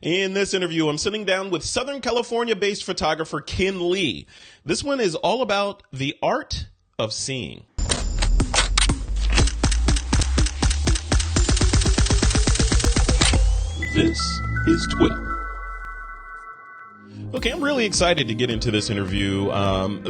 In this interview, I'm sitting down with Southern California-based photographer Ken Lee. This one is all about the art of seeing. This is TWiP. Okay, I'm really excited to get into this interview.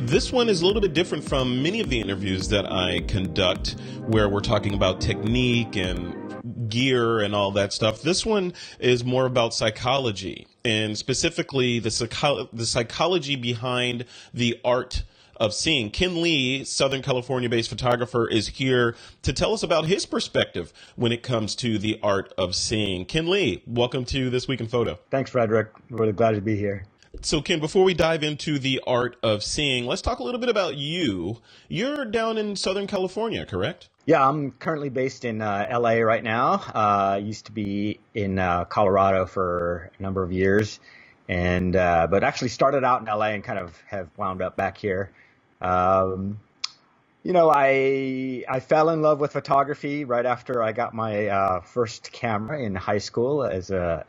This one is a little bit different from many of the interviews that I conduct where we're talking about technique and gear and all that stuff. This one is more about psychology, and specifically the psychology behind the art of seeing. Ken Lee, Southern California-based photographer, is here to tell us about his perspective when it comes to the art of seeing. Ken Lee, welcome to This Week in Photo. Thanks, Frederick. Really glad to be here. So, Ken, before we dive into the art of seeing, let's talk a little bit about you. You're down in Southern California, correct? Yeah, I'm currently based in LA right now. I used to be in Colorado for a number of years, and but actually started out in LA and kind of have wound up back here. I fell in love with photography right after I got my first camera in high school as a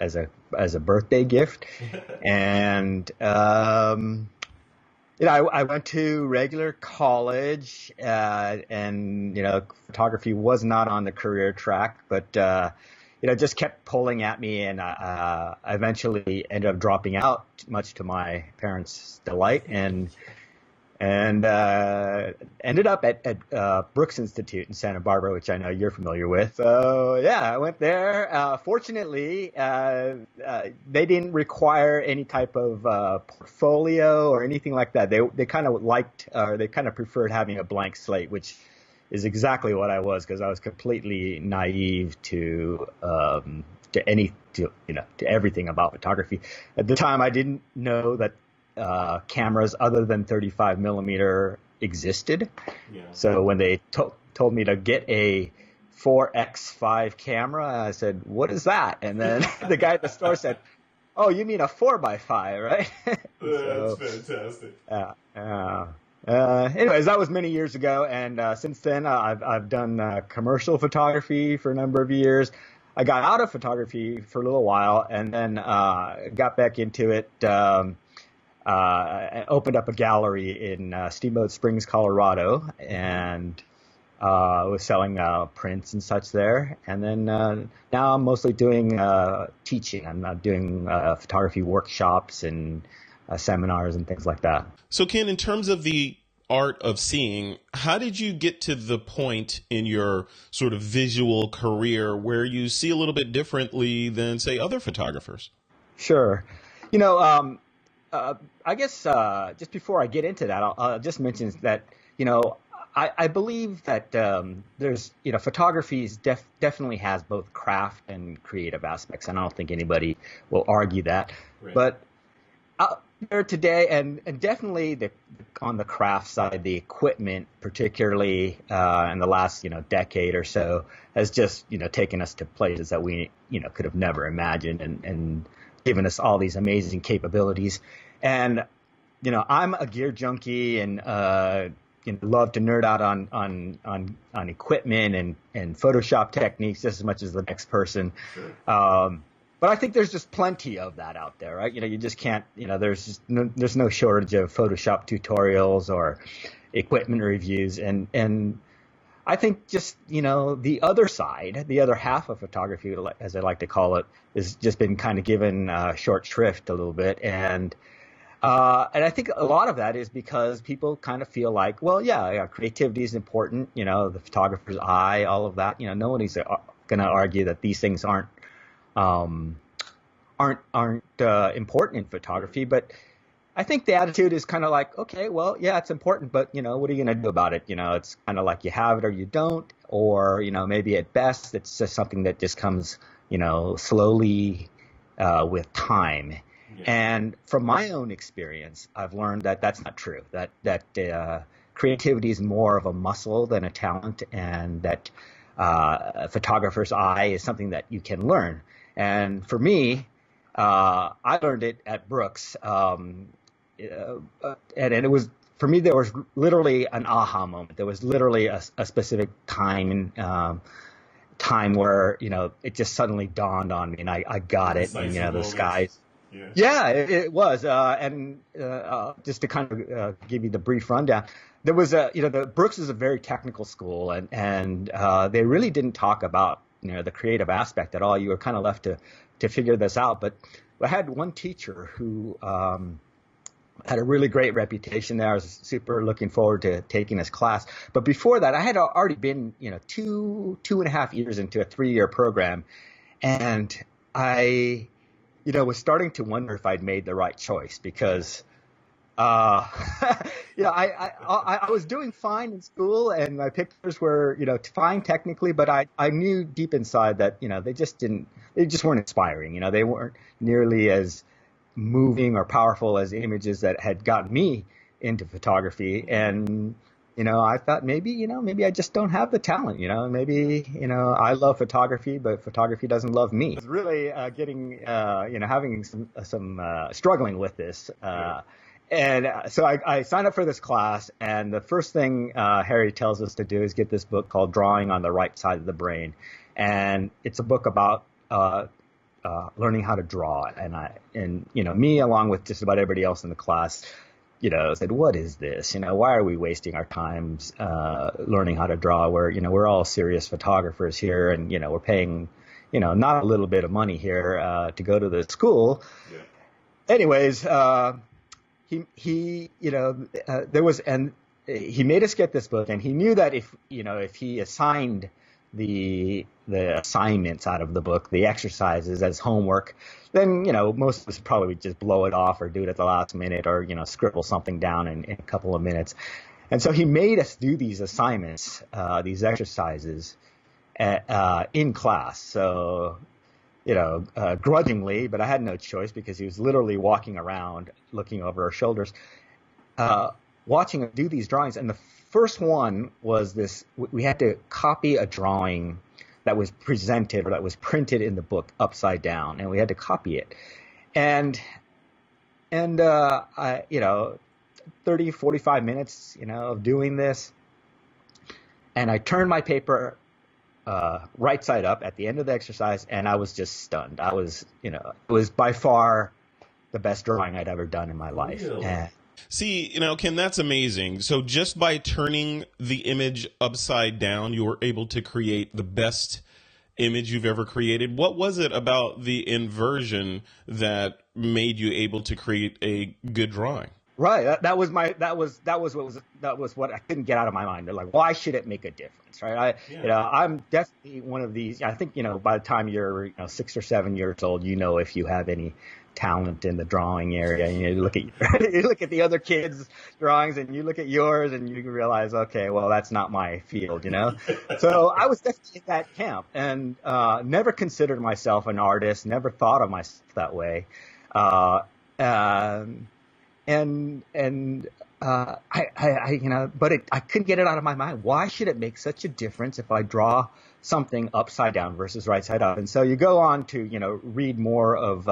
birthday gift, and I went to regular college, and photography was not on the career track, but just kept pulling at me, and I eventually ended up dropping out, much to my parents' delight, and ended up at Brooks Institute in Santa Barbara, which I know you're familiar with. So yeah, I went there. Fortunately, they didn't require any type of portfolio or anything like that. They kind of they kind of preferred having a blank slate, which is exactly what I was, because I was completely naive to everything about photography. At the time, I didn't know that cameras other than 35 millimeter existed. Yeah. So when they told me to get a 4x5 camera, I said, "What is that?" And then the guy at the store said, "Oh, you mean a 4x5, right?" That's fantastic. Anyways, that was many years ago, and since then I've done commercial photography for a number of years. I got out of photography for a little while, and then got back into it. I opened up a gallery in Steamboat Springs, Colorado, and was selling prints and such there. And then now I'm mostly doing teaching. I'm doing photography workshops and seminars and things like that. So, Ken, in terms of the art of seeing, how did you get to the point in your sort of visual career where you see a little bit differently than, say, other photographers? Sure. I guess just before I get into that, I'll just mention that, I believe that there's, photography definitely has both craft and creative aspects, and I don't think anybody will argue that. Right. But out there today, and definitely on the craft side, the equipment, particularly in the last, decade or so, has just, taken us to places that we, could have never imagined, and given us all these amazing capabilities. And, I'm a gear junkie and love to nerd out on equipment and Photoshop techniques just as much as the next person. Sure. But I think there's just plenty of that out there, right? You just can't, there's no shortage of Photoshop tutorials or equipment reviews. And I think just, the other side, the other half of photography, as I like to call it, has just been kind of given short shrift a little bit. And I think a lot of that is because people kind of feel like, well, yeah, creativity is important, the photographer's eye, all of that. Nobody's going to argue that these things aren't important in photography. But I think the attitude is kind of like, okay, well, yeah, it's important, but, what are you going to do about it? It's kind of like you have it or you don't, or, maybe at best it's just something that just comes, slowly with time. Yeah. And from my own experience, I've learned that that's not true, that creativity is more of a muscle than a talent, and that a photographer's eye is something that you can learn. And for me, I learned it at Brooks. And it was, for me, there was literally an aha moment. There was literally a specific time time where, it just suddenly dawned on me and I got it. And, the Moments. skies. Yeah. Yeah, it was. And just to kind of give you the brief rundown, there was the Brooks is a very technical school, and they really didn't talk about, the creative aspect at all. You were kind of left to figure this out. But I had one teacher who had a really great reputation there. I was super looking forward to taking his class. But before that, I had already been, 2.5 years into a 3-year program, and I was starting to wonder if I'd made the right choice because, I was doing fine in school and my pictures were, fine technically, but I knew deep inside that, they just weren't inspiring. They weren't nearly as moving or powerful as images that had gotten me into photography. And, I thought maybe I just don't have the talent, maybe, I love photography, but photography doesn't love me. I was really getting, having some struggling with this. And so I signed up for this class, and the first thing Harry tells us to do is get this book called Drawing on the Right Side of the Brain. And it's a book about learning how to draw. And me, along with just about everybody else in the class, said, what is this? Why are we wasting our times learning how to draw? We're all serious photographers here, and, we're paying, not a little bit of money here to go to the school. Yeah. Anyways, he made us get this book, and he knew that if he assigned the assignments out of the book, the exercises as homework, then, most of us probably would just blow it off or do it at the last minute or, scribble something down in a couple of minutes. And so he made us do these assignments, these exercises in class. So, grudgingly, but I had no choice because he was literally walking around looking over our shoulders, watching him do these drawings. And the first one was this: we had to copy a drawing that was presented or that was printed in the book upside down, and we had to copy it. And 30, 45 minutes, of doing this. And I turned my paper right side up at the end of the exercise, and I was just stunned. I was, it was by far the best drawing I'd ever done in my life. Really? And see, Ken, that's amazing. So just by turning the image upside down, you were able to create the best image you've ever created. What was it about the inversion that made you able to create a good drawing? Right. That was what I couldn't get out of my mind. They're like, why should it make a difference? Right. I'm definitely one of these. I think, by the time you're 6 or 7 years old, if you have any talent in the drawing area. You look at the other kids' drawings and you look at yours and you realize, okay, well, that's not my field, So I was definitely in that camp and never considered myself an artist, never thought of myself that way. But I couldn't get it out of my mind. Why should it make such a difference if I draw something upside down versus right side up? And so you go on to, read more of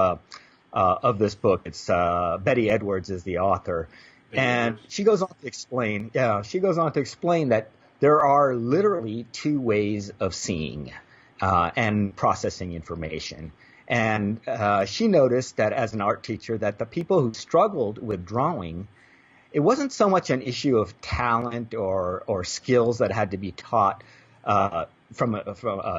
this book. It's Betty Edwards is the author, and she goes on to explain. She goes on to explain that there are literally two ways of seeing and processing information. And she noticed that as an art teacher, that the people who struggled with drawing, it wasn't so much an issue of talent or skills that had to be taught from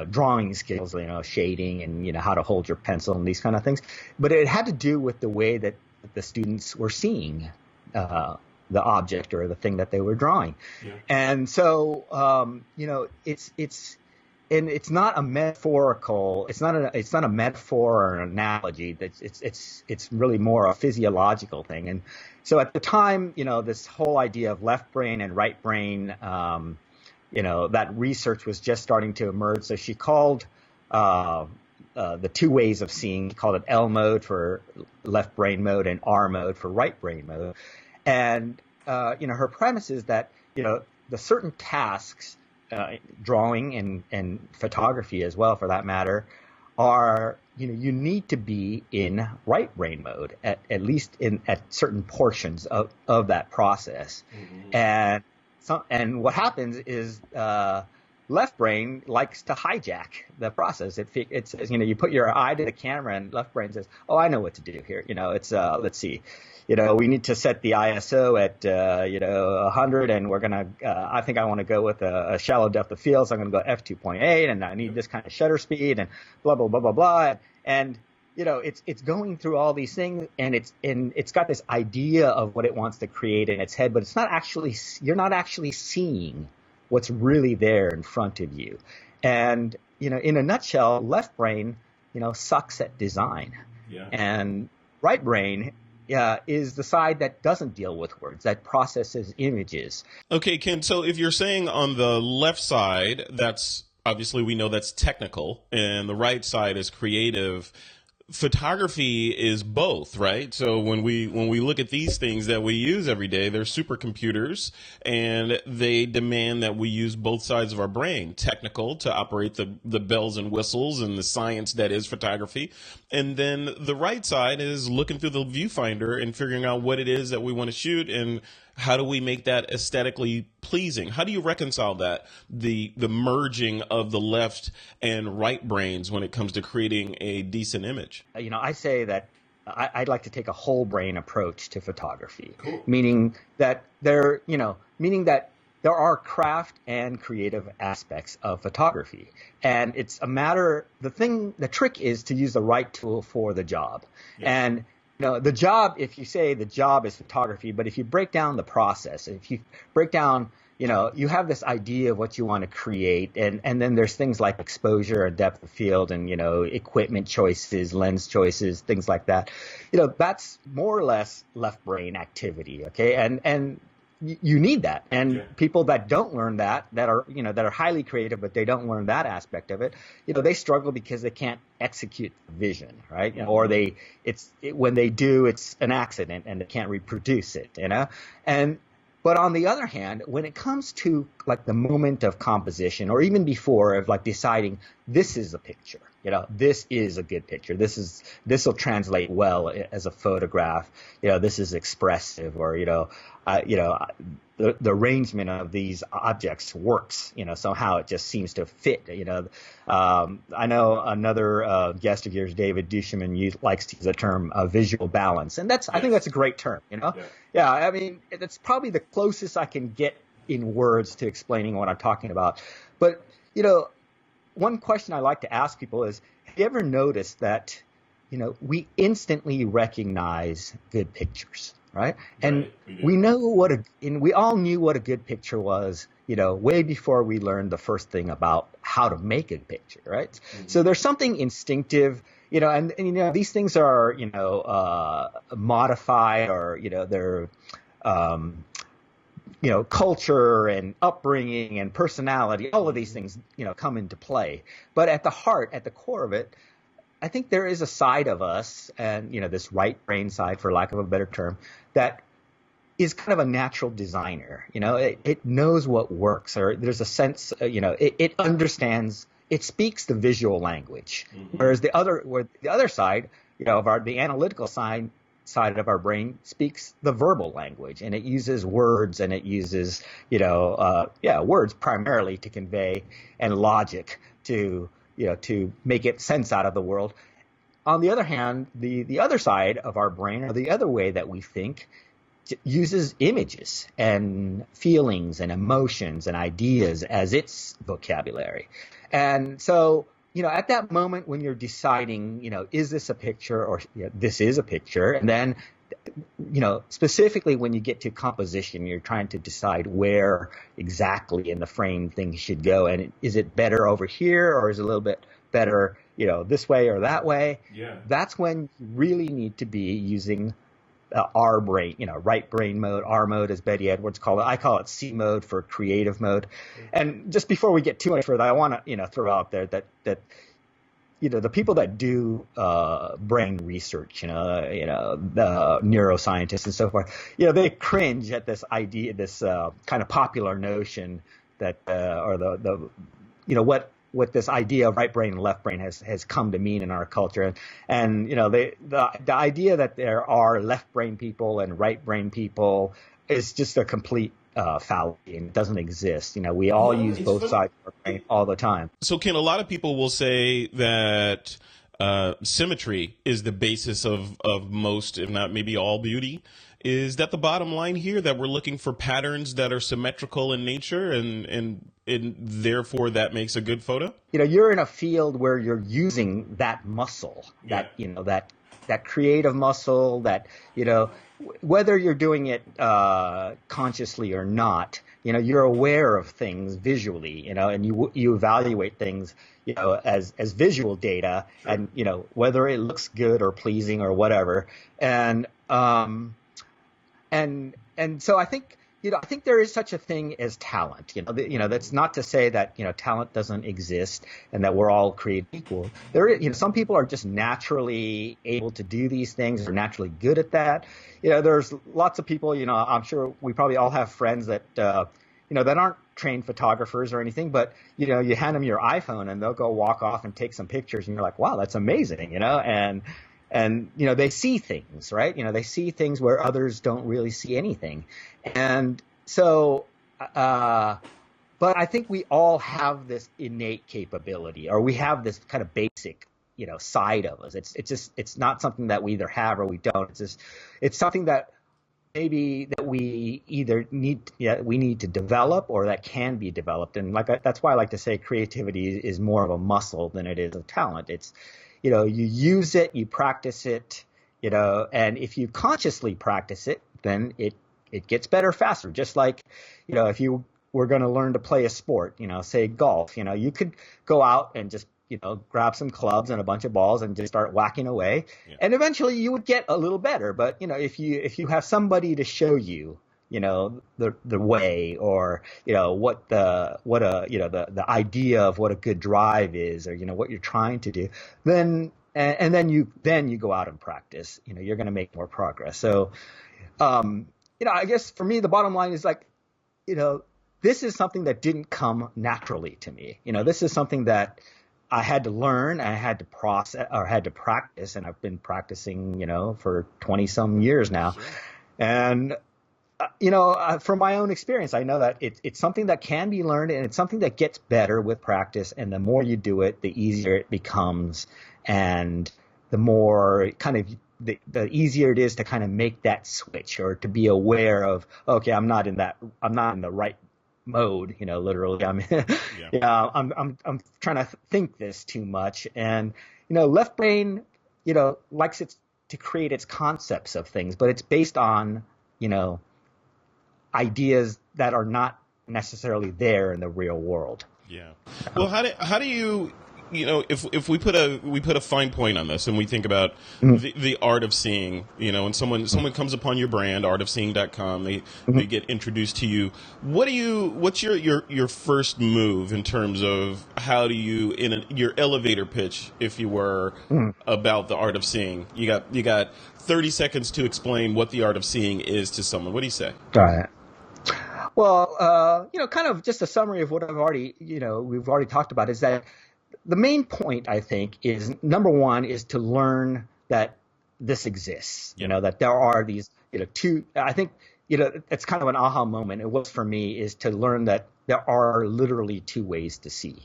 drawing skills, shading and, how to hold your pencil and these kind of things. But it had to do with the way that the students were seeing the object or the thing that they were drawing. Yeah. And so, it's not a metaphorical. It's not a metaphor or an analogy. It's really more a physiological thing. And so at the time, this whole idea of left brain and right brain, that research was just starting to emerge. So she called the two ways of seeing. She called it L mode for left brain mode and R mode for right brain mode. And her premise is that the certain tasks. Drawing and photography as well, for that matter, are you need to be in right brain mode at least at certain portions of that process. Mm-hmm. And what happens is left brain likes to hijack the process. It says, you put your eye to the camera and left brain says, oh, I know what to do here. It's, let's see, we need to set the ISO at, 100, and we're going to, I think I want to go with a shallow depth of field. So I'm going to go f2.8, and I need this kind of shutter speed, and blah, blah, blah, blah, blah. And, it's going through all these things, and it's got this idea of what it wants to create in its head, but you're not actually seeing what's really there in front of you. And, in a nutshell, left brain, sucks at design. Yeah. And right brain is the side that doesn't deal with words, that processes images. Okay, Ken, so if you're saying on the left side, that's obviously we know that's technical, and the right side is creative. Photography is both, right? So when we look at these things that we use every day, they're supercomputers, and they demand that we use both sides of our brain. Technical to operate the bells and whistles and the science that is photography. And then the right side is looking through the viewfinder and figuring out what it is that we want to shoot, and how do we make that aesthetically pleasing? How do you reconcile that, the merging of the left and right brains when it comes to creating a decent image? I say that I'd like to take a whole brain approach to photography, Cool. meaning that there are craft and creative aspects of photography. And it's a matter, the trick is to use the right tool for the job. Yeah. And the job, if you say the job is photography, but if you break down the process, if you break down, you have this idea of what you want to create, and then there's things like exposure and depth of field and, equipment choices, lens choices, things like that. That's more or less left brain activity. Okay. And you need that. And people that don't learn that are highly creative, but they don't learn that aspect of it, they struggle because they can't execute the vision, right? Or when they do, it's an accident and they can't reproduce it, But on the other hand, when it comes to like the moment of composition, or even before, of like deciding this is a picture, this is a good picture, this will translate well as a photograph, this is expressive, or the arrangement of these objects works, somehow it just seems to fit. I know another guest of yours, David Duchemin, likes to use the term visual balance, and I think that's a great term. Yeah, I mean, it's probably the closest I can get in words to explaining what I'm talking about. But one question I like to ask people is, have you ever noticed that we instantly recognize good pictures? Right. And we all knew what a good picture was, way before we learned the first thing about how to make a picture. Right. Mm-hmm. So there's something instinctive, and these things are, modified, or, they're, culture and upbringing and personality, all of these things, come into play. But at the core of it, I think there is a side of us, and this right brain side, for lack of a better term, that is kind of a natural designer. It knows what works, or there's a sense, it understands, it speaks the visual language. Mm-hmm. Whereas the other side, the analytical side of our brain speaks the verbal language, and it uses words, and it uses, words primarily to convey, and logic to make it sense out of the world. On the other hand, the other side of our brain, or the other way that we think, uses images and feelings and emotions and ideas as its vocabulary. And so, at that moment when you're deciding, is this a picture, or this is a picture, and then, specifically when you get to composition, you're trying to decide where exactly in the frame things should go. And is it better over here, or is it a little bit better, this way or that way? Yeah. That's when you really need to be using R brain, right brain mode. R mode, as Betty Edwards called it. I call it C mode for creative mode. Mm-hmm. And just before we get too much further, I want to, throw out there that the people that do brain research, the neuroscientists and so forth, they cringe at this idea, this kind of popular notion that, or what this idea of right brain and left brain has come to mean in our culture. And the idea that there are left brain people and right brain people is just a complete fallacy, and it doesn't exist. We all use both sides of our brain all the time. So, Ken, a lot of people will say that symmetry is the basis of most, if not maybe all, beauty. Is that the bottom line here, that we're looking for patterns that are symmetrical in nature, and therefore that makes a good photo? You're in a field where you're using that muscle, that creative muscle, that, whether you're doing it consciously or not, you're aware of things visually, and you evaluate things, as visual data, sure, and, whether it looks good or pleasing or whatever. And so I think, I think there is such a thing as talent. That's not to say that, talent doesn't exist and that we're all created equal. There is, some people are just naturally able to do these things, or naturally good at that. There's lots of people, I'm sure we probably all have friends that, that aren't trained photographers or anything, but, you hand them your iPhone and they'll go walk off and take some pictures, and you're like, wow, that's amazing, and, they see things, right? They see things where others don't really see anything. And so, but I think we all have this innate capability, or we have this kind of basic, side of us. It's not something that we either have or we don't. It's something that maybe that we either need to develop, or that can be developed. And that's why I like to say creativity is more of a muscle than it is a talent. It's, you use it, you practice it, and if you consciously practice it, then it gets better faster. Just like, if you were going to learn to play a sport, say golf, you could go out and just, grab some clubs and a bunch of balls and just start whacking away. Yeah. And eventually you would get a little better. But, if you have somebody to show you, the way, or, what the idea of what a good drive is, or, what you're trying to do, then you go out and practice, you're going to make more progress. So, I guess for me, the bottom line is like, this is something that didn't come naturally to me. This is something that I had to learn, I had to process, or had to practice, and I've been practicing, for 20 some years now. Sure. And, from my own experience, I know that it's something that can be learned, and it's something that gets better with practice. And the more you do it, the easier it becomes. And the more kind of the easier it is to kind of make that switch, or to be aware of, okay, I'm not in the right mode, literally. I'm trying to think this too much. And, left brain, likes it to create its concepts of things, but it's based on, ideas that are not necessarily there in the real world. Yeah. Well, how do you, if we put a fine point on this, and we think about the art of seeing, and someone comes upon your brand, artofseeing.com, they get introduced to you. What's your first move in terms of how do you, your elevator pitch, if you were, about the art of seeing? You got 30 seconds to explain what the art of seeing is to someone. What do you say? All right. Well, kind of just a summary of what we've already talked about is that the main point, I think, is number one is to learn that this exists, that there are these, two, I think, it's kind of an aha moment. It was for me, is to learn that there are literally two ways to see.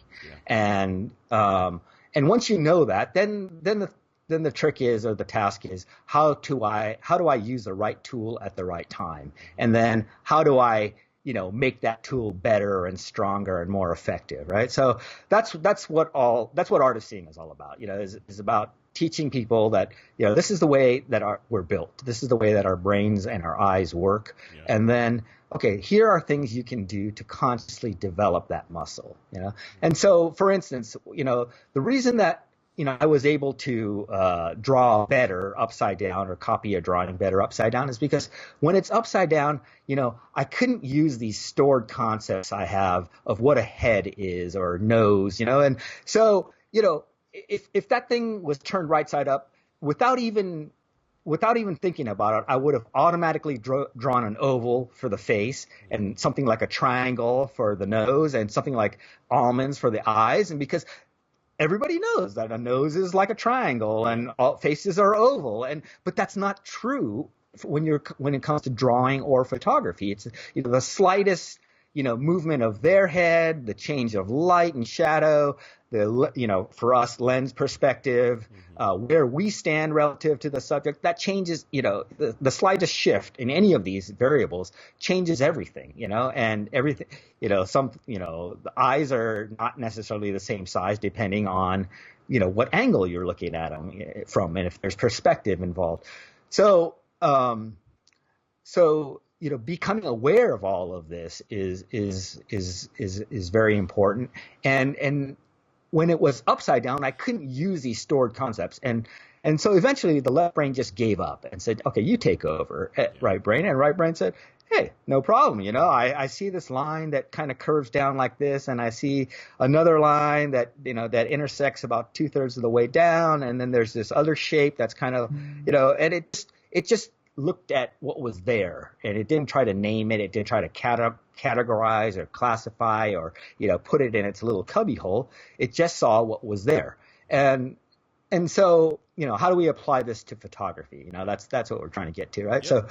Yeah. And once you know that, then the trick is, or the task is, how do I use the right tool at the right time? And then how do I, make that tool better and stronger and more effective, right? So that's what art of seeing is all about. Is about teaching people that, this is the way that we're built. This is the way that our brains and our eyes work. Yeah. And then, okay, here are things you can do to consciously develop that muscle, And so, for instance, the reason that, I was able to draw better upside down, or copy a drawing better upside down, is because when it's upside down, I couldn't use these stored concepts I have of what a head is, or nose, and so, if that thing was turned right side up, without even thinking about it, I would have automatically drawn an oval for the face, and something like a triangle for the nose, and something like almonds for the eyes. And because everybody knows that a nose is like a triangle and all faces are oval, but that's not true when it comes to drawing or photography. It's the slightest movement of their head, the change of light and shadow, for us, lens perspective, where we stand relative to the subject, that changes, the slightest shift in any of these variables changes everything, and everything, the eyes are not necessarily the same size depending on, what angle you're looking at them from, and if there's perspective involved. So, becoming aware of all of this is very important. And when it was upside down, I couldn't use these stored concepts. And so eventually the left brain just gave up and said, okay, you take over at right brain. And right brain said, hey, no problem. I see this line that kind of curves down like this, and I see another line that, that intersects about 2/3 of the way down. And then there's this other shape that's kind of, and it just looked at what was there, and it didn't try to name it. It didn't try to categorize or classify or, put it in its little cubby hole. It just saw what was there. And so, how do we apply this to photography? That's what we're trying to get to, right? Yeah.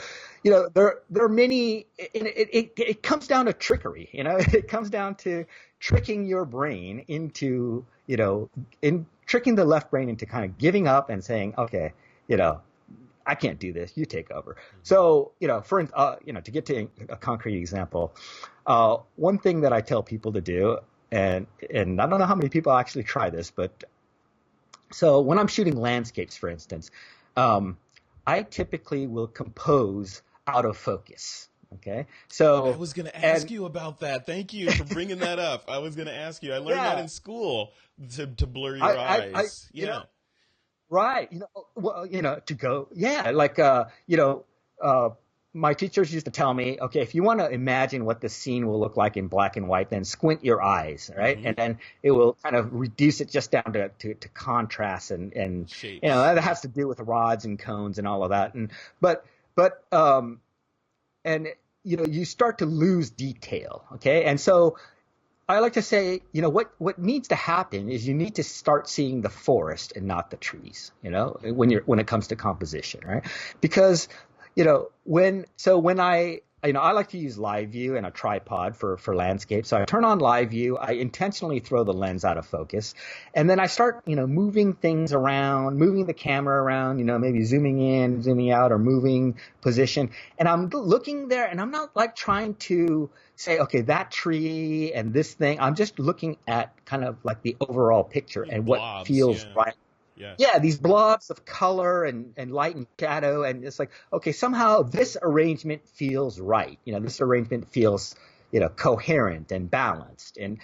So, there are many, it comes down to trickery, it comes down to tricking your brain into, tricking the left brain into kind of giving up and saying, okay, I can't do this. You take over. So, to get to a concrete example, one thing that I tell people to do, and I don't know how many people actually try this, but so when I'm shooting landscapes, for instance, I typically will compose out of focus. Okay. So I was going to ask you about that. Thank you for bringing that up. I was going to ask you. I learned that in school to blur your eyes. Right. To go. Yeah. Like, my teachers used to tell me, okay, if you want to imagine what the scene will look like in black and white, then squint your eyes. Right. Mm-hmm. And then it will kind of reduce it just down to contrast and shapes. That has to do with rods and cones and all of that. You start to lose detail. Okay. And so I like to say, what needs to happen is you need to start seeing the forest and not the trees, when it comes to composition, right? Because, when I like to use live view and a tripod for landscape. So I turn on live view. I intentionally throw the lens out of focus. And then I start, moving things around, moving the camera around, maybe zooming in, zooming out, or moving position. And I'm looking there, and I'm not like trying to say, okay, that tree and this thing. I'm just looking at kind of like the overall picture and what feels right. Yeah, these blobs of color and light and shadow, and it's like, okay, somehow this arrangement feels right. This arrangement feels, coherent and balanced, and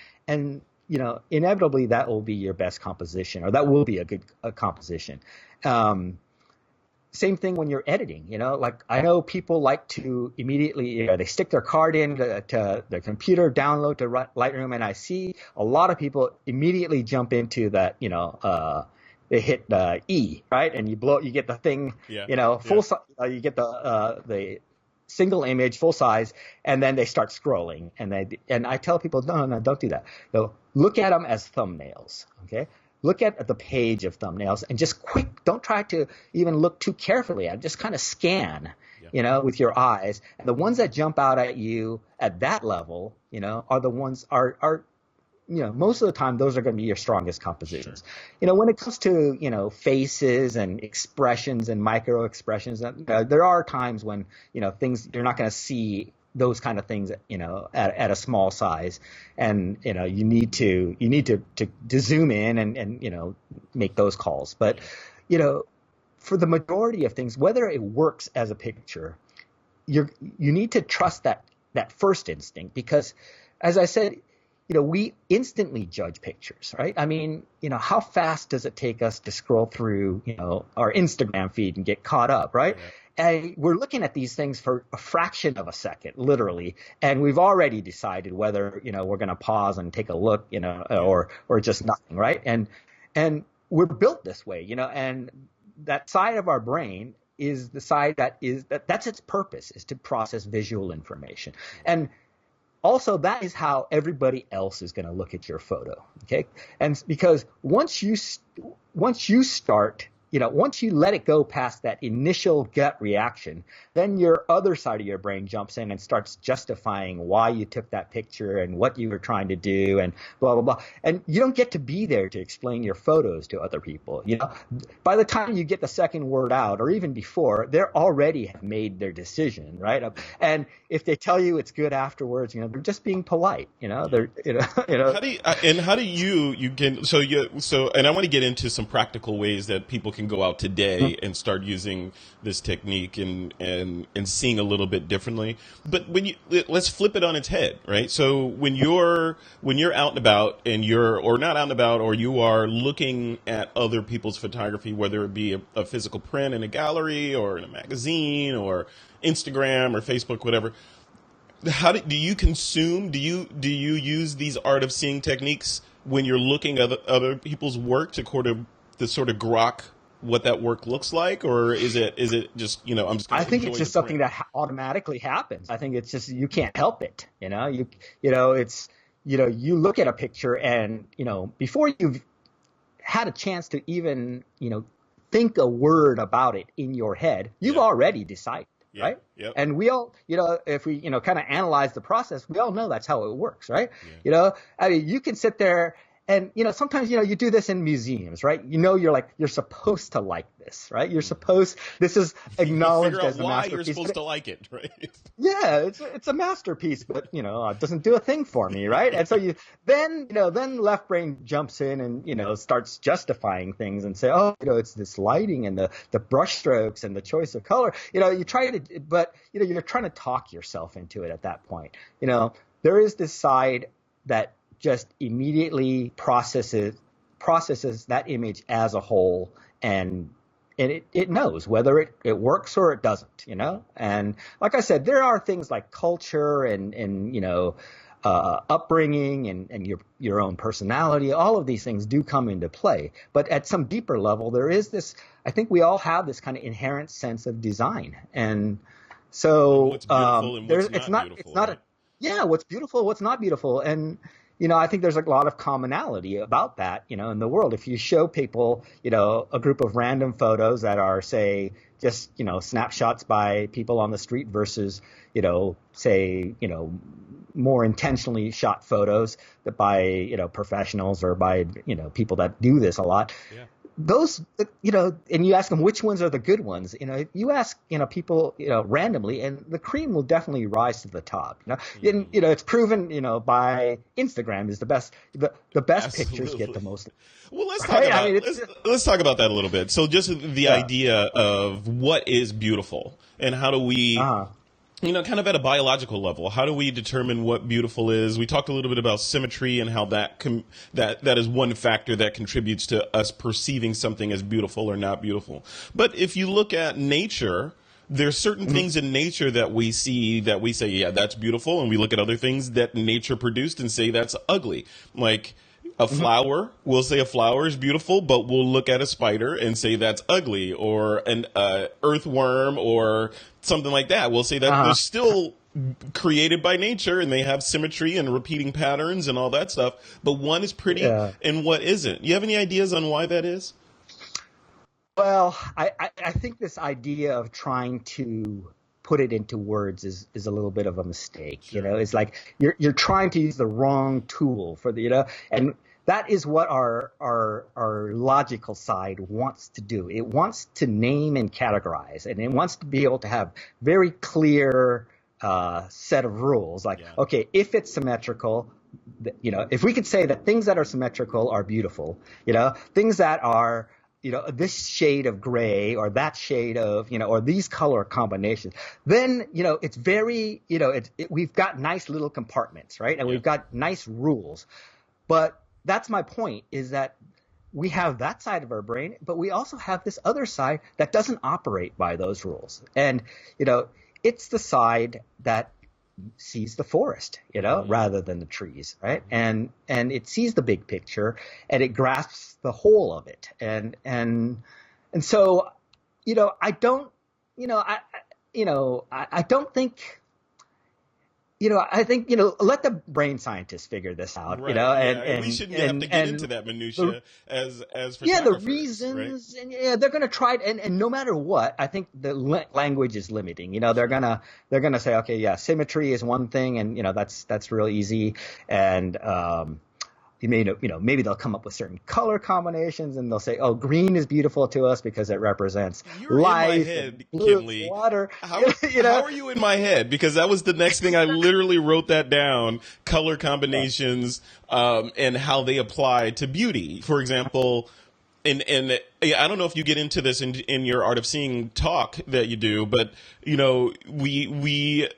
inevitably that will be your best composition, or that will be a good composition. Same thing when you're editing. Like I know people like to immediately, they stick their card in to their computer, download to Lightroom, and I see a lot of people immediately jump into that, they hit E, right? And you get the thing, full size, you get the single image, full size, and then they start scrolling. And I tell people, no, don't do that. Look at them as thumbnails, okay? Look at the page of thumbnails and just don't try to even look too carefully at it. Just kind of scan, with your eyes. And the ones that jump out at you at that level, are the ones most of the time, those are going to be your strongest compositions. Sure. When it comes to, faces and expressions and micro expressions, there are times when, things, you're not going to see those kind of things, at a small size. And, you need to zoom in and make those calls. But, for the majority of things, whether it works as a picture, you need to trust that first instinct, because as I said, we instantly judge pictures, right? I mean, how fast does it take us to scroll through, our Instagram feed and get caught up, right? Yeah. And we're looking at these things for a fraction of a second, literally, and we've already decided whether, we're going to pause and take a look, or just nothing, right? And we're built this way, and that side of our brain is the side that's its purpose, is to process visual information. And also, that is how everybody else is going to look at your photo, okay? And because once you start, once you let it go past that initial gut reaction, then your other side of your brain jumps in and starts justifying why you took that picture and what you were trying to do and blah, blah, blah. And you don't get to be there to explain your photos to other people. By the time you get the second word out, or even before, they already have made their decision, right? And if they tell you it's good afterwards, they're just being polite. They're, How do you can and I want to get into some practical ways that people can go out today and start using this technique and seeing a little bit differently. But let's flip it on its head, right? So when you're out and about or not out and about, or you are looking at other people's photography, whether it be a physical print in a gallery or in a magazine or Instagram or Facebook, whatever. How do you consume? Do you use these art of seeing techniques when you're looking at other people's work to sort of grok what that work looks like, or is it just I'm just? I think it's just something that automatically happens. I think it's just you can't help it. It's you look at a picture and before you've had a chance to even think a word about it in your head, you've already decided. Yeah, right? Yep. And we all, if we, kind of analyze the process, we all know that's how it works, right? Yeah. I mean, you can sit there and, sometimes, you do this in museums, right? You're supposed to like this, right? This is acknowledged as a why masterpiece. You're supposed to like it, right? Yeah, it's a masterpiece, but, it doesn't do a thing for me, right? And so then left brain jumps in and, starts justifying things and say, oh, it's this lighting and the brush strokes and the choice of color. You're trying to talk yourself into it at that point. There is this side that just immediately processes that image as a whole, and it knows whether it works or it doesn't, And like I said, there are things like culture and upbringing and your own personality. All of these things do come into play. But at some deeper level, there is this. I think we all have this kind of inherent sense of design, and so what's beautiful and what's not beautiful. It's not what's beautiful, what's not beautiful, and I think there's a lot of commonality about that, in the world. If you show people, a group of random photos that are, say, just, snapshots by people on the street versus, say, more intentionally shot photos that by, professionals or by, people that do this a lot. Yeah. Those, and you ask them which ones are the good ones, you ask, people, randomly, and the cream will definitely rise to the top, and, it's proven, by Instagram is the best, the best Absolutely. Pictures get the most. Well, let's talk about that a little bit. So just the idea of what is beautiful and how do we, kind of at a biological level, how do we determine what beautiful is? We talked a little bit about symmetry and how that is one factor that contributes to us perceiving something as beautiful or not beautiful. But if you look at nature, there's certain things in nature that we see that we say, yeah, that's beautiful. And we look at other things that nature produced and say that's ugly. Like a flower, we'll say a flower is beautiful, but we'll look at a spider and say that's ugly, or an earthworm or something like that. We'll say that they're still created by nature and they have symmetry and repeating patterns and all that stuff, but one is pretty and what isn't. You have any ideas on why that is? Well, I think this idea of trying to put it into words is a little bit of a mistake. Sure. It's like you're trying to use the wrong tool for and that is what our logical side wants to do. It wants to name and categorize, and it wants to be able to have very clear set of rules. Like, okay, if it's symmetrical, if we could say that things that are symmetrical are beautiful, things that are this shade of gray or that shade of, or these color combinations, then, it's very, we've got nice little compartments, right? And we've got nice rules. But that's my point, is that we have that side of our brain, but we also have this other side that doesn't operate by those rules. And, it's the side that sees the forest, rather than the trees, right? And it sees the big picture and it grasps the whole of it. And so, I don't think I think, let the brain scientists figure this out, Right. Yeah. We and, shouldn't have and, to get into and that the, minutia as yeah, the photographers, right? reasons, and yeah, they're going to try it. And no matter what, I think the language is limiting. Sure. They're going to say, okay, yeah, symmetry is one thing. And, that's real easy. And, maybe they'll come up with certain color combinations and they'll say, oh, green is beautiful to us because it represents You're in my life, and head, blue is Kinley. water. How you how know, are you in my head? Because that was the next thing. I literally wrote that down: color combinations, and how they apply to beauty. For example, and yeah, I don't know if you get into this in your art of seeing talk that you do, but we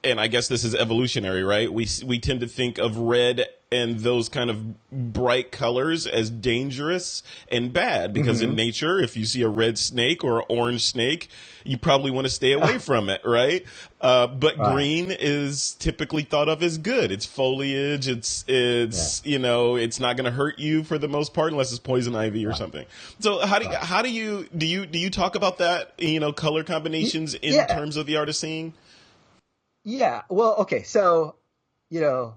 and I guess this is evolutionary, right? We tend to think of red and those kind of bright colors as dangerous and bad because in hmm nature, if you see a red snake or an orange snake, you probably want to stay away from it, right? But right. green is typically thought of as good. It's foliage. Yeah. It's not going to hurt you for the most part unless it's poison ivy or Right. something. So Right. how do you talk about that? Color combinations in Yeah. terms of the art of seeing. Yeah. Well, okay. So, you know,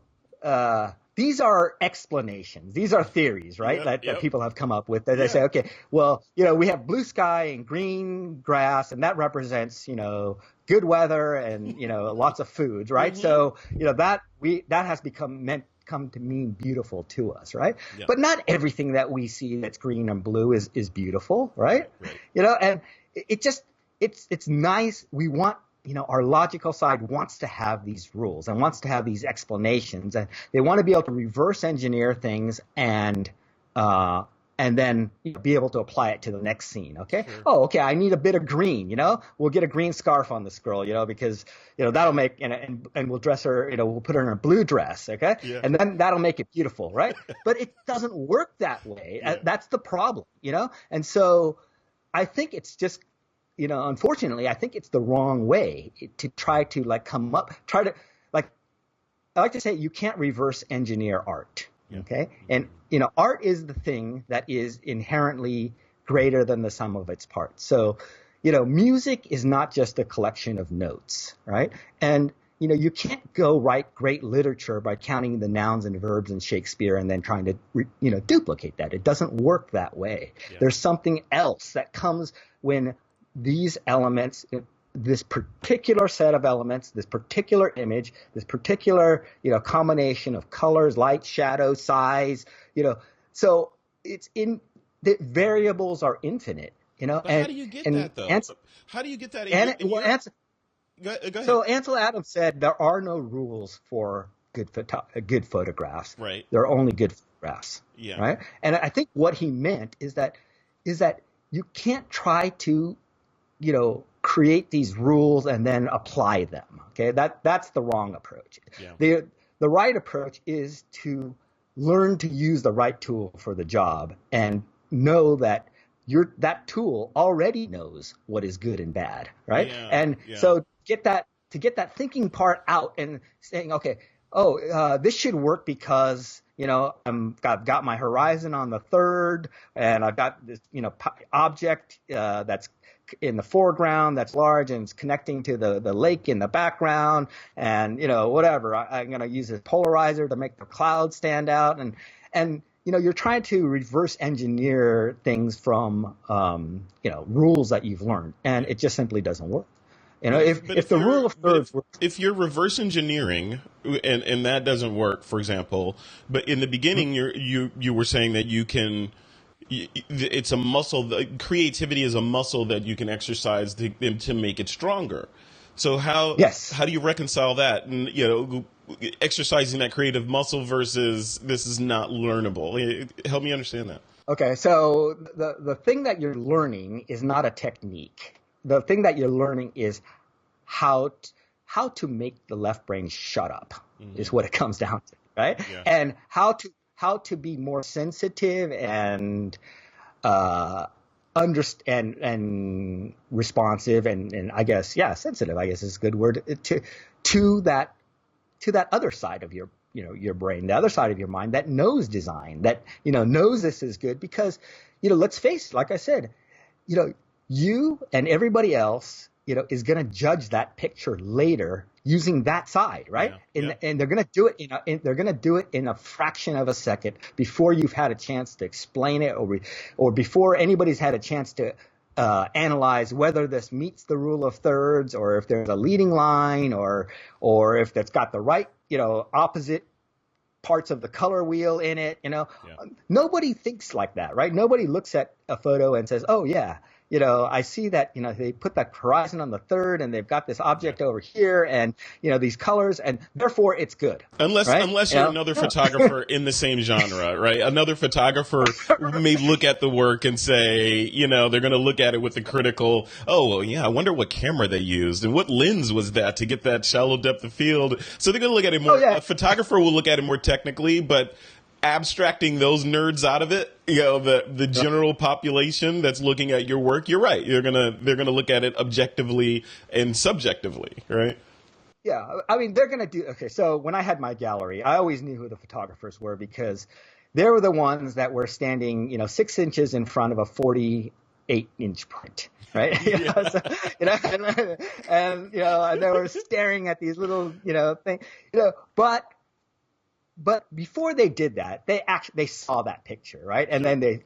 these are explanations. These are theories, right? Yep, That yep. people have come up with. That they Yeah. say, okay, well, we have blue sky and green grass, and that represents, good weather and lots of foods, right? Hmm. So, that has come to mean beautiful to us, right? Yeah. But not everything that we see that's green and blue is beautiful, right? Right. Right. And it just it's nice. We want, our logical side wants to have these rules and wants to have these explanations, and they want to be able to reverse engineer things uh, and then be able to apply it to the next scene. Okay. Sure. Oh, okay. I need a bit of green. We'll get a green scarf on this girl. Because that'll make, and we'll dress her. We'll put her in a blue dress. Okay, Yeah. and then that'll make it beautiful, right? But it doesn't work that way. Yeah. That's the problem. And so I think it's just, unfortunately, I think it's the wrong way to try to like, I like to say you can't reverse engineer art. Yeah. Okay. Hmm. And, art is the thing that is inherently greater than the sum of its parts. So, music is not just a collection of notes, right? And, you can't go write great literature by counting the nouns and verbs in Shakespeare and then trying to, duplicate that. It doesn't work that way. Yeah. There's something else that comes when these elements, this particular set of elements, this particular image, this particular, combination of colors, light, shadow, size, so it's in the variables are infinite, But how do you get and that though? Ans- How do you get that and in well, your? Ans- Go ahead. so Ansel Adams said there are no rules for good photographs. Right. There are only good photographs, Yeah. right? And I think what he meant is that you can't try to, create these rules and then apply them. Okay, that's the wrong approach. Yeah. The right approach is to learn to use the right tool for the job and know that that tool already knows what is good and bad, right? Yeah. And Yeah. so get that thinking part out and saying, okay, oh, this should work because I've got my horizon on the third, and I've got this object that's in the foreground that's large and it's connecting to the lake in the background, and whatever. I'm going to use a polarizer to make the clouds stand out, and you're trying to reverse engineer things from rules that you've learned, and it just simply doesn't work. If the rule of thirds works. If you're reverse engineering and that doesn't work, for example, but in the beginning you were saying that you can. It's a muscle. Creativity is a muscle that you can exercise to make it stronger. So Yes. how do you reconcile that? And exercising that creative muscle versus this is not learnable. Help me understand that. Okay, so the thing that you're learning is not a technique. The thing that you're learning is how to make the left brain shut up, is what it comes down to, right? Yeah. And how to be more sensitive and understand and responsive and I guess, yeah, sensitive, I guess is a good word, to that other side of your brain, the other side of your mind that knows design, that knows this is good, because let's face it, like I said, you and everybody else is going to judge that picture later using that side, right? And they're going to do it they're going to do it in a fraction of a second before you've had a chance to explain it, or before anybody's had a chance to analyze whether this meets the rule of thirds, or if there's a leading line, or if it's got the right, opposite parts of the color wheel in it. Nobody thinks like that, right? Nobody looks at a photo and says, oh yeah, I see that, they put that horizon on the third, and they've got this object over here, and, these colors, and therefore it's good. Unless you're another photographer in the same genre, right? Another photographer may look at the work and say, they're going to look at it with the critical, oh, well, yeah, I wonder what camera they used and what lens was that to get that shallow depth of field. So they're going to look at it more, a photographer will look at it more technically, but abstracting those nerds out of it, the general population that's looking at your work, you're right. They're gonna look at it objectively and subjectively, right? Yeah, I mean, they're gonna do. Okay, so when I had my gallery, I always knew who the photographers were, because they were the ones that were standing, 6 inches in front of a 48-inch print, right? And they were staring at these little, things, But before they did that, they saw that picture, right? And then they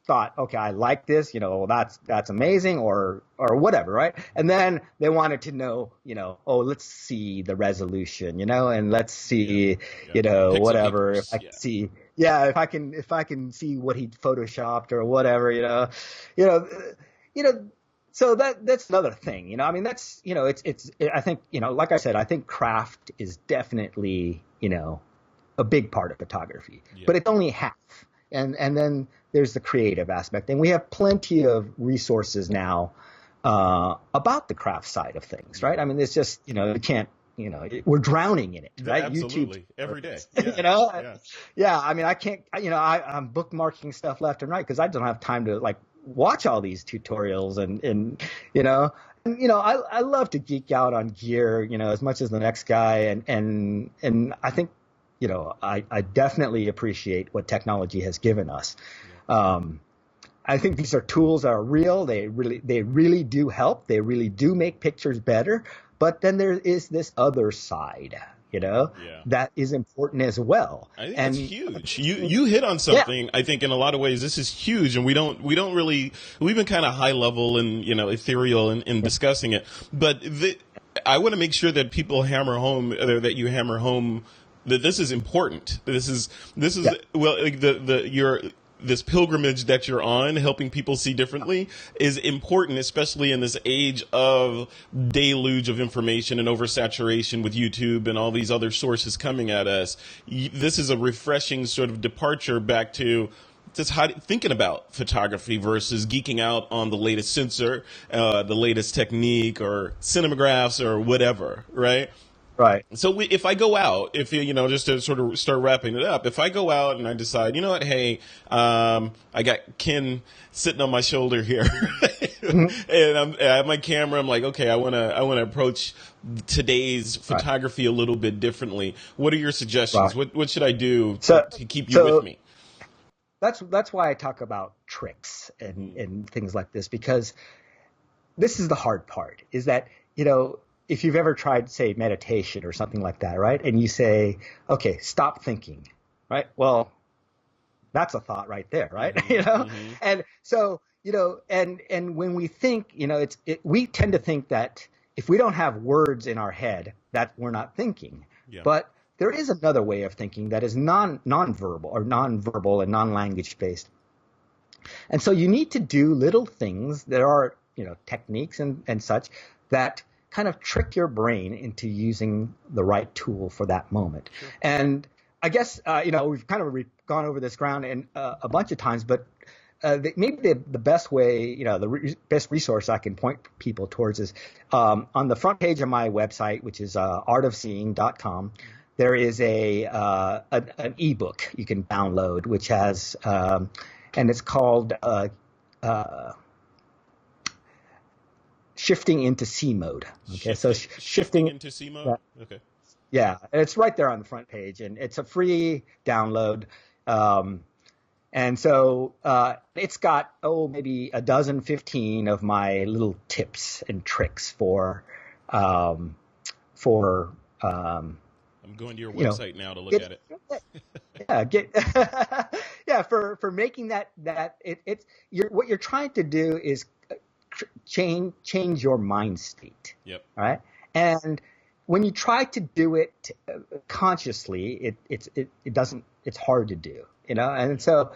thought, okay, I like this, that's amazing, or whatever, right? And then they wanted to know, oh, let's see the resolution, and let's see, whatever. If I can see, if I can see what he photoshopped or whatever, So that's another thing, I mean, that's, I think, like I said, I think craft is definitely, a big part of photography, but it's only half. And then there's the creative aspect, and we have plenty of resources now, about the craft side of things, right? I mean, it's just, you can't, we're drowning in it, right? Absolutely. YouTube, every day. Yeah. I mean, I can't, I'm bookmarking stuff left and right, because I don't have time to watch all these tutorials and I love to geek out on gear, as much as the next guy. And I think, I definitely appreciate what technology has given us. I think these are tools that are real. They really do help. They really do make pictures better. But then there is this other side, that is important as well. I think it's huge. You hit on something. I think in a lot of ways this is huge, and we don't really, we've been kind of high level and ethereal in discussing it. But I want to make sure that people hammer home, that you hammer home that this is important. This is well, this pilgrimage that you're on, helping people see differently, is important, especially in this age of deluge of information and oversaturation with YouTube and all these other sources coming at us. This is a refreshing sort of departure back to just thinking about photography versus geeking out on the latest sensor, the latest technique, or cinemagraphs, or whatever, right? Right. So if I go out, just to sort of start wrapping it up, if I go out and I decide, hey, I got Ken sitting on my shoulder here, and I have my camera, I'm like, okay, I want to approach today's photography a little bit differently. What are your suggestions? Right. What should I do to keep you with me? That's why I talk about tricks and things like this, because this is the hard part, is that, if you've ever tried, say, meditation or something like that, right? And you say, okay, stop thinking, right? Well, that's a thought right there, right? Mm-hmm. And so, and when we think, we tend to think that if we don't have words in our head, that we're not thinking. Yeah. But there is another way of thinking that is nonverbal and non-language based. And so you need to do little things that are, techniques and such that kind of trick your brain into using the right tool for that moment. Sure. And I guess, we've kind of gone over this ground a bunch of times, but maybe the best way, best resource I can point people towards is on the front page of my website, which is artofseeing.com. There is an ebook you can download, which has, and it's called Shifting into C mode. Okay, so shifting into C mode. Okay. Yeah, it's right there on the front page, and it's a free download. And so it's got maybe a dozen, 15 of my little tips and tricks for for I'm going to your website now to look at it. For making it's what you're trying to do is change your mind state. Yep. Right. And when you try to do it consciously, it's hard to do, and so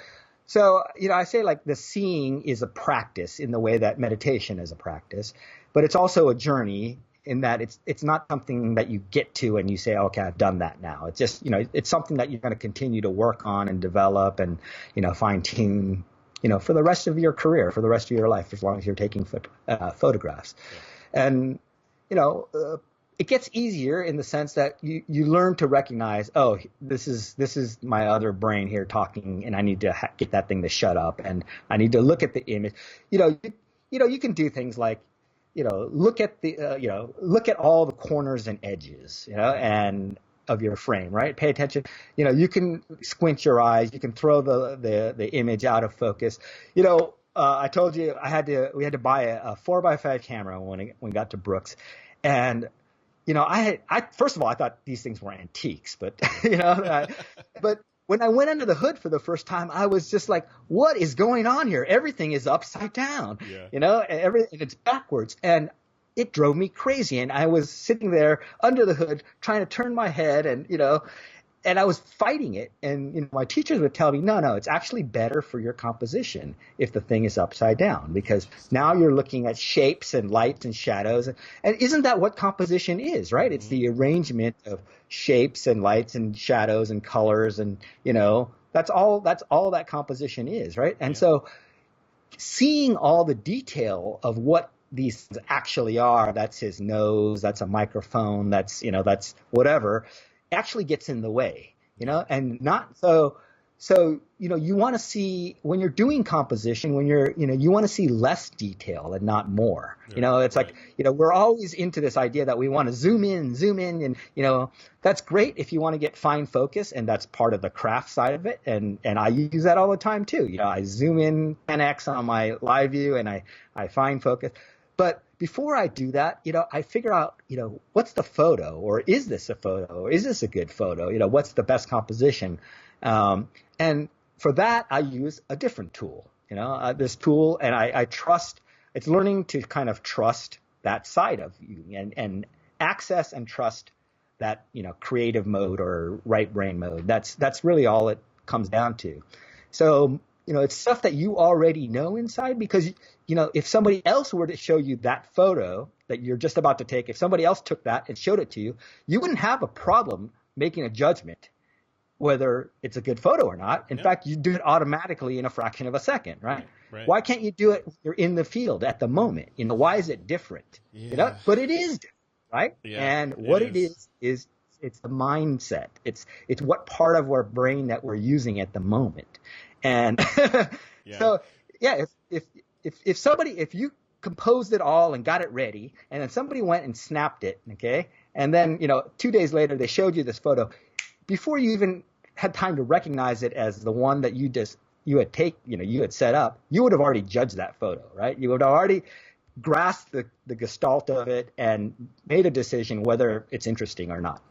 I say like the seeing is a practice in the way that meditation is a practice, but it's also a journey in that it's not something that you get to and you say, okay, I've done that now. It's just, it's something that you're going to continue to work on and develop and, fine tune, for the rest of your career, for the rest of your life, as long as you're taking photographs. Yeah. And, it gets easier in the sense that you learn to recognize, oh, this is my other brain here talking, and I need to get that thing to shut up, and I need to look at the image. You can do things like, look at look at all the corners and edges, and of your frame, right? Pay attention. You can squint your eyes. You can throw the image out of focus. I told you we had to buy a 4x5 camera when we got to Brooks, and I first of all, I thought these things were antiques, but but when I went under the hood for the first time, I was just like, what is going on here? Everything is upside down, and it's backwards. And it drove me crazy. And I was sitting there under the hood trying to turn my head and I was fighting it. And, my teachers would tell me, no, it's actually better for your composition if the thing is upside down, because now you're looking at shapes and lights and shadows. And isn't that what composition is, right? It's the arrangement of shapes and lights and shadows and colors. And, that's all that composition is, right? And so seeing all the detail of what these things actually are, that's his nose, that's a microphone, that's whatever, actually gets in the way, and not so, you want to see when you're doing composition, when you want to see less detail and not more, it's right. Like, we're always into this idea that we want to zoom in, and, that's great if you want to get fine focus, and that's part of the craft side of it. And I use that all the time too. I zoom in 10x on my live view and I fine focus. But before I do that, I figure out, what's the photo, or is this a photo, or is this a good photo? What's the best composition? And for that, I use a different tool, this tool, and I trust, it's learning to kind of trust that side of you and access and trust that, creative mode or right brain mode. That's really all it comes down to. So, it's stuff that you already know inside, because, if somebody else were to show you that photo that you're just about to take, if somebody else took that and showed it to you, you wouldn't have a problem making a judgment whether it's a good photo or not. In fact, you do it automatically in a fraction of a second, right? Why can't you do it when you're in the field at the moment? Why is it different? But it is different, right? And what it is it's the mindset. It's what part of our brain that we're using at the moment. And so, if you composed it all and got it ready, and then somebody went and snapped it, okay, and then 2 days later they showed you this photo, before you even had time to recognize it as the one that you had set up, you would have already judged that photo, right? You would have already grasped the gestalt of it and made a decision whether it's interesting or not.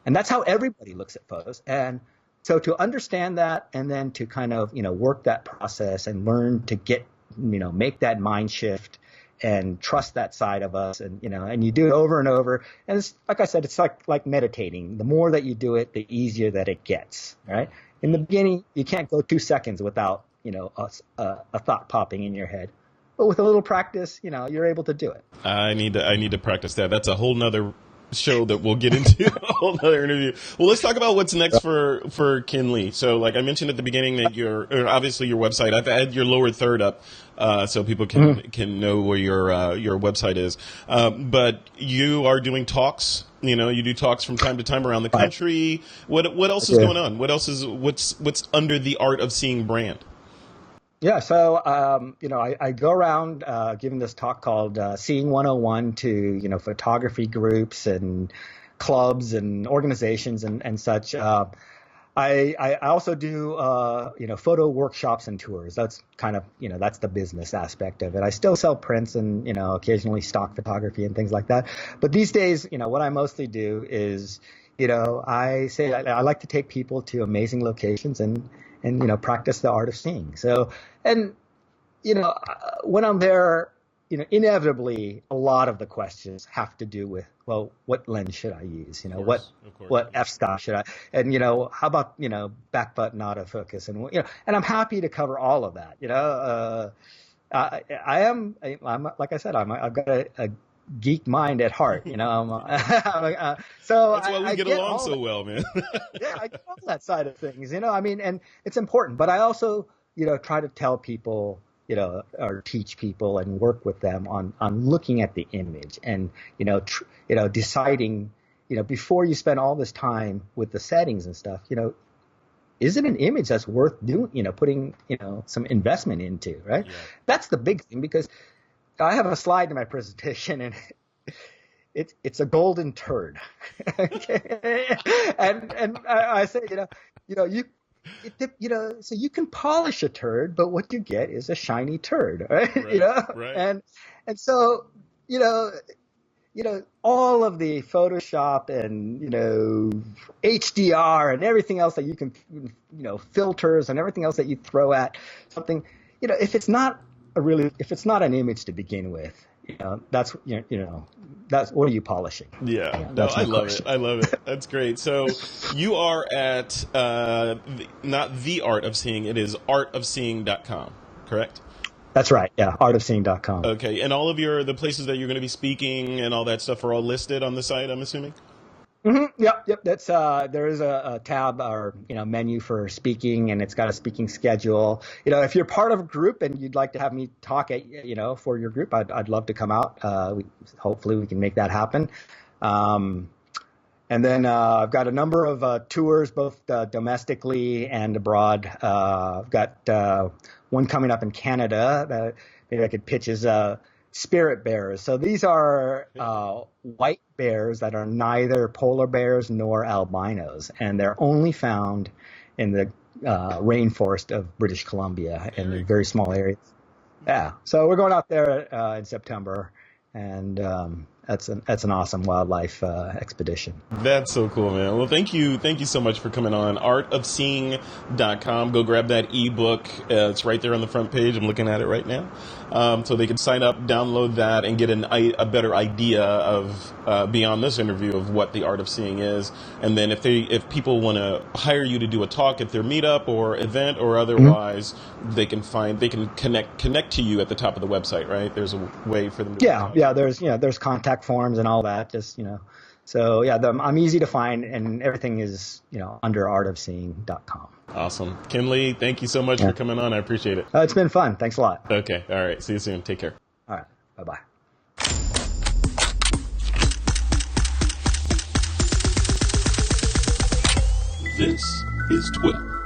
And that's how everybody looks at photos. And so to understand that, and then to kind of work that process and learn to get make that mind shift and trust that side of us, and and you do it over and over. And it's, like I said, it's like meditating. The more that you do it, the easier that it gets, right? In the beginning, you can't go 2 seconds without a thought popping in your head. But with a little practice, you're able to do it. I need to practice that. That's a whole nother show that we'll get into, a whole nother interview. Well, let's talk about what's next for Ken Lee. So, like I mentioned at the beginning, that obviously your website. I've had your lower third up, so people can know where your website is. But you are doing talks. You do talks from time to time around the country. What else is going on? What's under the art of seeing brand? Yeah, so I go around giving this talk called Seeing 101 to photography groups and clubs and organizations and such. I also do photo workshops and tours. That's kind of that's the business aspect of it. I still sell prints and occasionally stock photography and things like that. But these days, what I mostly do is I say I like to take people to amazing locations and practice the art of seeing. So and when I'm there, inevitably a lot of the questions have to do with, well, what lens should I use? Of course. What f-stop should I? And how about back button autofocus? And and I'm happy to cover all of that. I'm like I said, I've got a geek mind at heart. So that's why we get along so well, man. Yeah, I get all that side of things. And it's important. But I also try to tell people, or teach people and work with them on looking at the image and, deciding, before you spend all this time with the settings and stuff, is it an image that's worth doing, putting, some investment into, right? Yeah. That's the big thing, because I have a slide in my presentation and it's a golden turd. Okay. And I say, so you can polish a turd, but what you get is a shiny turd, right? Right. And so, all of the Photoshop and, HDR and everything else that you can, filters and everything else that you throw at something, if it's not an image to begin with, that's what are you polishing? Yeah, no, I love it. I love it. That's great. So you are at not The Art of Seeing, it is artofseeing.com, correct? That's right. Yeah, artofseeing.com. Okay, and all of the places that you're going to be speaking and all that stuff are all listed on the site, I'm assuming? Mm-hmm. Yep. That's there is a tab or menu for speaking, and it's got a speaking schedule. If you're part of a group and you'd like to have me talk at for your group, I'd love to come out. Hopefully we can make that happen. And then I've got a number of tours, both domestically and abroad. I've got one coming up in Canada that maybe I could pitch as spirit bears. So these are white bears that are neither polar bears nor albinos, and they're only found in the rainforest of British Columbia in the very small areas. Yeah, so we're going out there in September, and that's an awesome wildlife expedition. That's so cool, man. Well, thank you so much for coming on. Artofseeing.com. Go grab that ebook. It's right there on the front page. I'm looking at it right now. So they can sign up, download that, and get a better idea of beyond this interview of what the art of seeing is. And then if people want to hire you to do a talk at their meetup or event or otherwise, they can connect to you at the top of the website, right? There's a way for them to there's contact forms and all that, so I'm easy to find, and everything is under artofseeing.com. Awesome. Kinley, thank you so much for coming on. I appreciate it. It's been fun. Thanks a lot. Okay. All right. See you soon. Take care. All right. Bye-bye. This is TWiP.